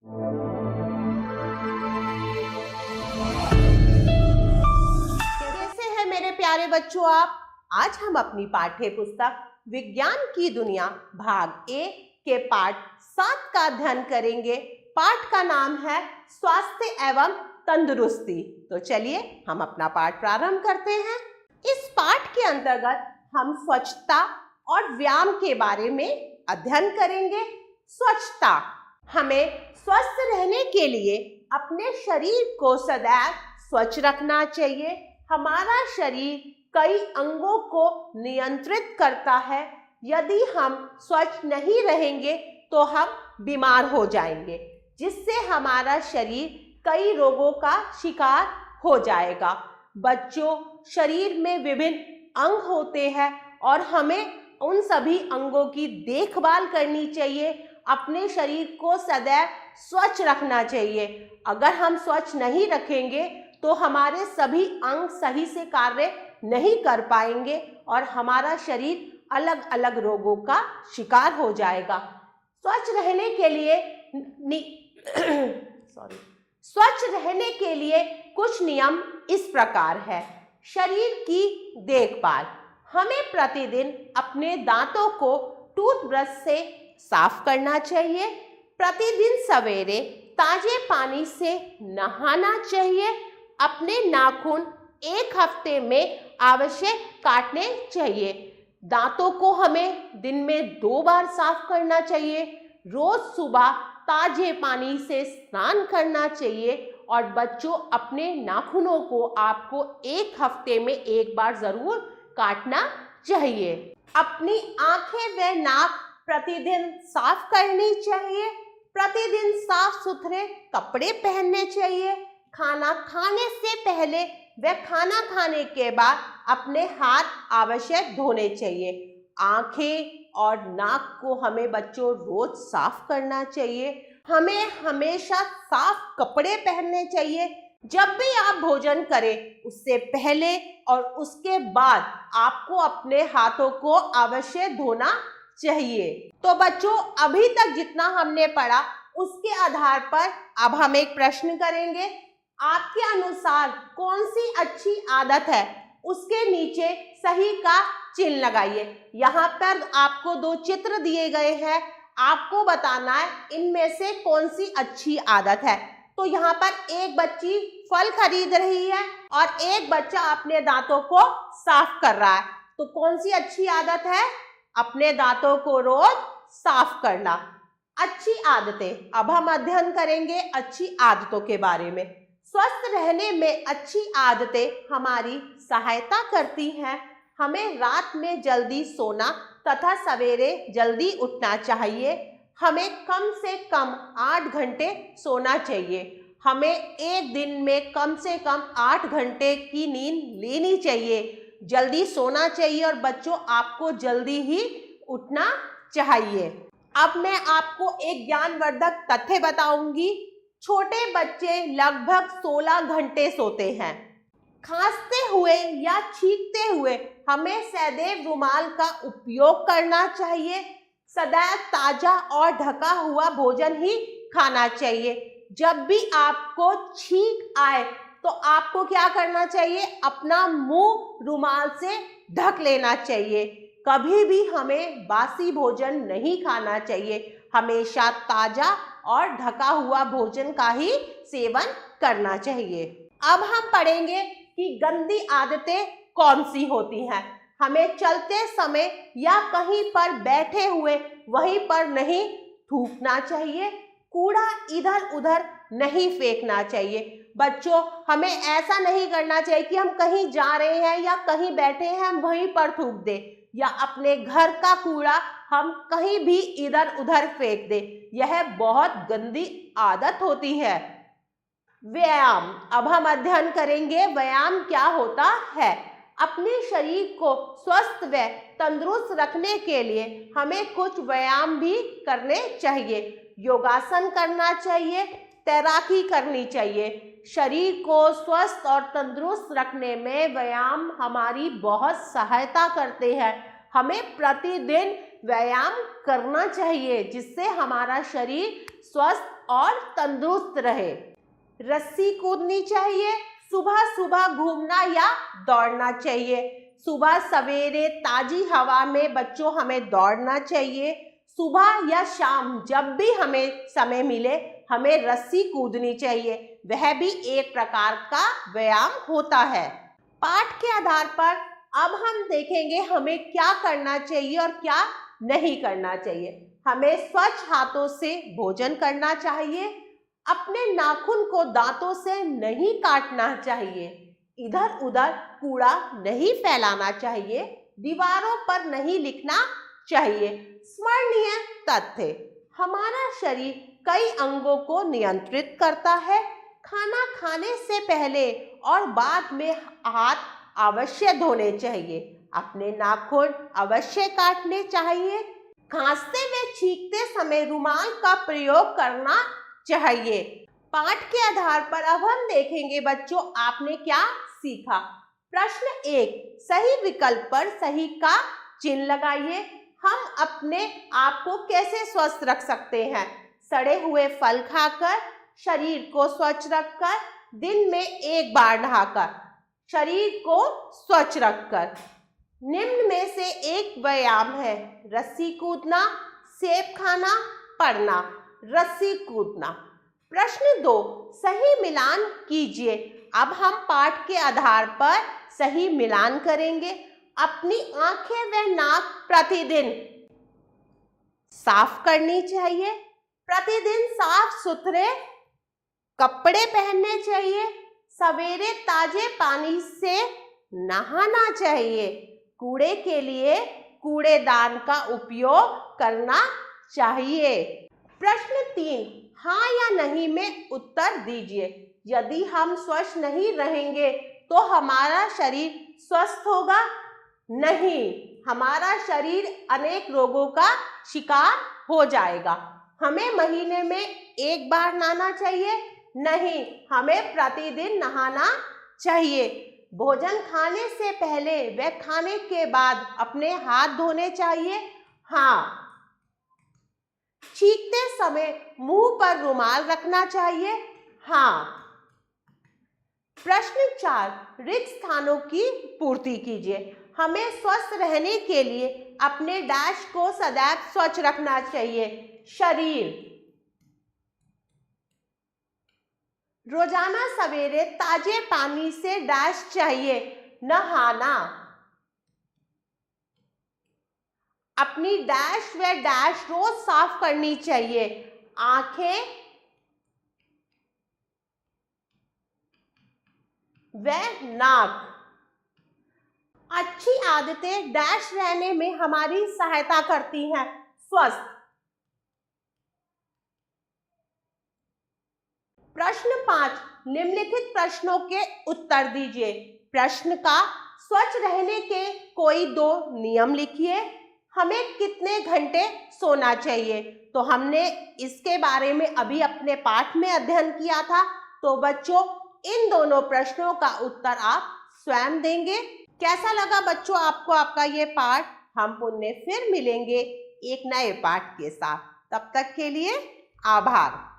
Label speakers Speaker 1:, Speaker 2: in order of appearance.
Speaker 1: कैसे हैं मेरे प्यारे बच्चों आप? आज हम अपनी पाठ्य पुस्तक विज्ञान की दुनिया भाग ए के पाठ 7 का अध्ययन करेंगे। पाठ का नाम है स्वास्थ्य एवं तंदुरुस्ती। तो चलिए हम अपना पाठ प्रारंभ करते हैं। इस पाठ के अंतर्गत हम स्वच्छता और व्यायाम के बारे में अध्ययन करेंगे। स्वच्छता, हमें स्वस्थ रहने के लिए अपने शरीर को सदैव स्वच्छ रखना चाहिए। हमारा शरीर कई अंगों को नियंत्रित करता है। यदि हम स्वच्छ नहीं रहेंगे तो हम बीमार हो जाएंगे, जिससे हमारा शरीर कई रोगों का शिकार हो जाएगा। बच्चों, शरीर में विभिन्न अंग होते हैं और हमें उन सभी अंगों की देखभाल करनी चाहिए। अपने शरीर को सदैव स्वच्छ रखना चाहिए। अगर हम स्वच्छ नहीं रखेंगे तो हमारे सभी अंग सही से कार्य नहीं कर पाएंगे और हमारा शरीर अलग अलग रोगों का शिकार हो जाएगा। स्वच्छ रहने के लिए स्वच्छ रहने के लिए कुछ नियम इस प्रकार है। शरीर की देखभाल, हमें प्रतिदिन अपने दांतों को टूथब्रश से साफ करना चाहिए। प्रतिदिन सवेरे ताजे पानी से नहाना चाहिए। अपने नाखून एक हफ्ते में अवश्य काटने चाहिए। दांतों को हमें दिन में 2 बार साफ करना चाहिए। रोज सुबह ताजे पानी से स्नान करना चाहिए। और बच्चों, अपने नाखूनों को आपको एक हफ्ते में 1 बार जरूर काटना चाहिए। अपनी आंखें व नाक प्रतिदिन साफ करनी चाहिए। प्रतिदिन साफ सुथरे कपड़े पहनने चाहिए। खाना खाने से पहले व खाना खाने के बाद अपने हाथ आवश्यक धोने चाहिए। आंखें और नाक को हमें बच्चों रोज साफ करना चाहिए। हमें हमेशा साफ कपड़े पहनने चाहिए। जब भी आप भोजन करें उससे पहले और उसके बाद आपको अपने हाथों को अवश्य धोना चाहिए। तो बच्चों, अभी तक जितना हमने पढ़ा उसके आधार पर अब हम एक प्रश्न करेंगे। आपके अनुसार कौन सी अच्छी आदत है? उसके नीचे सही का चिन्ह लगाइए। यहाँ पर आपको 2 चित्र दिए गए हैं। आपको बताना है इनमें से कौन सी अच्छी आदत है। तो यहाँ पर एक बच्ची फल खरीद रही है और एक बच्चा अपने दांतों को साफ कर रहा है। तो कौन सी अच्छी आदत है? अपने दांतों को रोज साफ करना। अच्छी आदतें, अब हम अध्ययन करेंगे अच्छी आदतों के बारे में। स्वस्थ रहने में अच्छी आदतें हमारी सहायता करती हैं। हमें रात में जल्दी सोना तथा सवेरे जल्दी उठना चाहिए। हमें कम से कम 8 घंटे सोना चाहिए। हमें एक दिन में कम से कम 8 घंटे की नींद लेनी चाहिए। जल्दी सोना चाहिए और बच्चों, आपको जल्दी ही उठना चाहिए। अब मैं आपको एक ज्ञानवर्धक तथ्य बताऊंगी। छोटे बच्चे लगभग 16 घंटे सोते हैं। खांसते हुए या छींकते हुए हमें सदैव रुमाल का उपयोग करना चाहिए। सदैव ताजा और ढका हुआ भोजन ही खाना चाहिए। जब भी आपको छींक आए तो आपको क्या करना चाहिए? अपना मुंह रुमाल से ढक लेना चाहिए। कभी भी हमें बासी भोजन नहीं खाना चाहिए। हमेशा ताजा और ढका हुआ भोजन का ही सेवन करना चाहिए। अब हम पढ़ेंगे कि गंदी आदतें कौन सी होती हैं। हमें चलते समय या कहीं पर बैठे हुए वहीं पर नहीं थूकना चाहिए। कूड़ा इधर उधर नहीं फेंकना चाहिए। बच्चों, हमें ऐसा नहीं करना चाहिए कि हम कहीं जा रहे हैं या कहीं बैठे हैं हम वहीं पर थूक दें, या अपने घर का कूड़ा हम कहीं भी इधर उधर फेंक दें। यह बहुत गंदी आदत होती है। व्यायाम, अब हम अध्ययन करेंगे व्यायाम क्या होता है। अपने शरीर को स्वस्थ व तंदुरुस्त रखने के लिए हमें कुछ व्यायाम भी करने चाहिए। योगासन करना चाहिए, तैराकी करनी चाहिए। शरीर को स्वस्थ और तंदुरुस्त रखने में व्यायाम हमारी बहुत सहायता करते हैं। हमें प्रतिदिन व्यायाम करना चाहिए जिससे हमारा शरीर स्वस्थ और तंदुरुस्त रहे। रस्सी कूदनी चाहिए, सुबह सुबह घूमना या दौड़ना चाहिए। सुबह सवेरे ताजी हवा में बच्चों हमें दौड़ना चाहिए। सुबह या शाम जब भी हमें समय मिले हमें रस्सी कूदनी चाहिए, वह भी एक प्रकार का व्यायाम होता है। पाठ के आधार पर अब हम देखेंगे हमें क्या करना चाहिए और क्या नहीं करना चाहिए। हमें स्वच्छ हाथों से भोजन करना चाहिए, अपने नाखून को दांतों से नहीं काटना चाहिए, इधर उधर कूड़ा नहीं फैलाना चाहिए, दीवारों पर नहीं लिखना चाहिए। स्मरणीय तथ्य, हमारा शरीर कई अंगों को नियंत्रित करता है। खाना खाने से पहले और बाद में हाथ अवश्य धोने चाहिए, अपने नाखून अवश्य काटने चाहिए, खांसते व छींकते समय रुमाल का प्रयोग करना चाहिए। पाठ के आधार पर अब हम देखेंगे बच्चों आपने क्या सीखा। प्रश्न 1, सही विकल्प पर सही का चिन्ह लगाइए। हम अपने आप को कैसे स्वस्थ रख सकते हैं? सड़े हुए फल खाकर, शरीर को स्वच्छ रखकर, दिन में एक बार नहाकर, शरीर को स्वच्छ रखकर। निम्न में से एक व्यायाम है, रस्सी कूदना, सेब खाना, पढ़ना। रस्सी कूदना। प्रश्न 2, सही मिलान कीजिए। अब हम पाठ के आधार पर सही मिलान करेंगे। अपनी आंखें व नाक प्रतिदिन साफ करनी चाहिए, प्रतिदिन साफ सुथरे कपड़े पहनने चाहिए, सवेरे ताजे पानी से नहाना चाहिए, कूड़े के लिए कूड़ेदान का उपयोग करना चाहिए। प्रश्न 3, हाँ या नहीं में उत्तर दीजिए। यदि हम स्वच्छ नहीं रहेंगे तो हमारा शरीर स्वस्थ होगा? नहीं, हमारा शरीर अनेक रोगों का शिकार हो जाएगा। हमें महीने में एक बार नहाना चाहिए? नहीं, हमें प्रतिदिन नहाना चाहिए। भोजन खाने से पहले व खाने के बाद अपने हाथ धोने चाहिए? हाँ। छींकते समय मुंह पर रुमाल रखना चाहिए? हाँ। प्रश्न 4, रिक्त स्थानों की पूर्ति कीजिए। हमें स्वस्थ रहने के लिए अपने डैश को सदैव स्वच्छ रखना चाहिए। शरीर, रोजाना सवेरे ताजे पानी से डैश चाहिए, नहाना। अपनी डैश व डैश रोज साफ करनी चाहिए। आंखें व नाक। अच्छी आदतें डैश रहने में हमारी सहायता करती हैं। स्वस्थ। प्रश्न 5, निम्नलिखित प्रश्नों के उत्तर दीजिए। प्रश्न का स्वच्छ रहने के कोई 2 नियम लिखिए। हमें कितने घंटे सोना चाहिए? तो हमने इसके बारे में अभी अपने पाठ में अध्ययन किया था। तो बच्चों इन दोनों प्रश्नों का उत्तर आप स्वयं देंगे। कैसा लगा बच्चों आपको आपका ये पाठ? हम पुनः फिर मिलेंगे एक नए पाठ के साथ। तब तक के लिए आभार।